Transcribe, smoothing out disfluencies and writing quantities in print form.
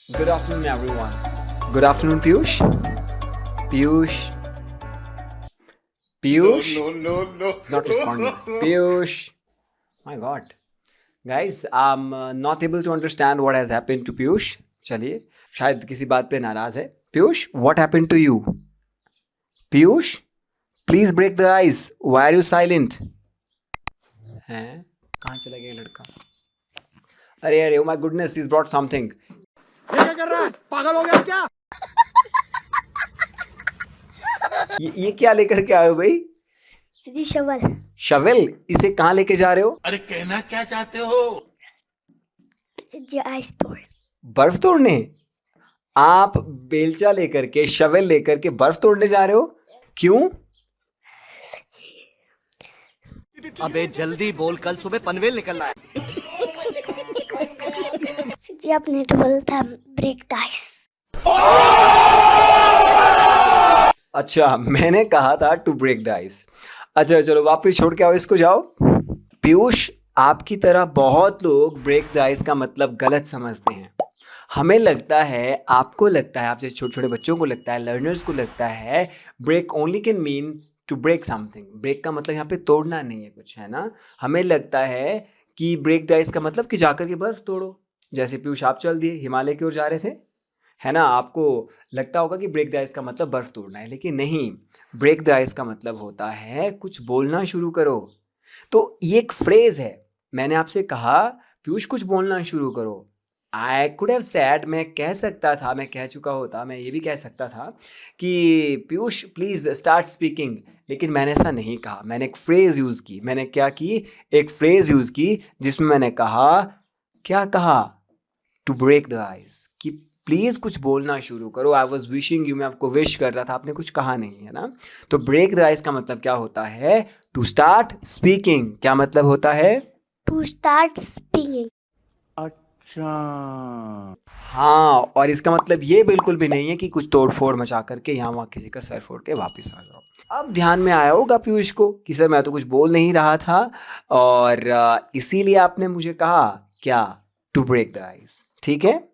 Good afternoon, everyone. Good afternoon, Piyush. Piyush. Piyush. No. He's not responding. Piyush. My God. Guys, I'm not able to understand what has happened to Piyush. चलिए, शायद किसी बात पे नाराज है. Piyush, what happened to you? Piyush, please break the ice. Why are you silent? हैं? कहाँ चला गया ये लड़का? अरे, oh my goodness, he's brought something. ये क्या कर रहा है? पागल हो गया क्या? ये क्या लेकर के आए हो भाई? जी शवल। शवेल, इसे कहाँ लेके जा रहे हो? अरे कहना क्या चाहते हो? जी आइस तोड़। बर्फ तोड़ने? आप बेलचा लेकर के, शवेल लेकर के बर्फ तोड़ने जा रहे हो? क्यों? अबे जल्दी बोल, कल सुबह पनवेल निकलना है। जी आपने तो बोला था ब्रेक द आइस। अच्छा, मैंने कहा था टू ब्रेक द आइस। अच्छा चलो वापस छोड़ के आओ इसको, जाओ। पीयूष, आपकी तरह बहुत लोग ब्रेक द आइस का मतलब गलत समझते हैं। हमें लगता है, आपको लगता है, आप जैसे छोटे छोटे बच्चों को लगता है, लर्नर्स को लगता है break only can mean to break something. Break का मतलब यहाँ पे तोड़ना नहीं है कुछ, है ना। हमें लगता है कि ब्रेक द आइस का मतलब कि जाकर के बर्फ तोड़ो। जैसे पीयूष आप चल दिए, हिमालय की ओर जा रहे थे, है ना। आपको लगता होगा कि ब्रेक द आइस का मतलब बर्फ तोड़ना है, लेकिन नहीं। ब्रेक द आइस का मतलब होता है कुछ बोलना शुरू करो। तो ये एक फ्रेज है। मैंने आपसे कहा पीयूष कुछ बोलना शुरू करो। आई कुड हैव सेड, मैं कह सकता था, मैं कह चुका होता, मैं ये भी कह सकता था कि पीयूष प्लीज़ स्टार्ट स्पीकिंग, लेकिन मैंने ऐसा नहीं कहा। मैंने एक फ्रेज़ यूज़ की। मैंने क्या की? एक फ्रेज़ यूज़ की जिसमें मैंने कहा, क्या कहा? टू ब्रेक द आइस, कि प्लीज़ कुछ बोलना शुरू करो। आई वॉज विशिंग यू, मैं आपको विश कर रहा था, आपने कुछ कहा नहीं, है ना। तो ब्रेक द आइस का मतलब क्या होता है? To start speaking. क्या मतलब होता है? To start speaking. अच्छा। हाँ, और इसका मतलब ये बिल्कुल भी नहीं है कि कुछ तोड़ फोड़ मचा करके यहाँ वहाँ किसी का सर फोड़ के वापस आ जाओ। अब ध्यान में आया होगा पीयूष को कि सर मैं तो कुछ बोल नहीं रहा था, और इसीलिए आपने मुझे कहा क्या? To break the ice. ठीक है।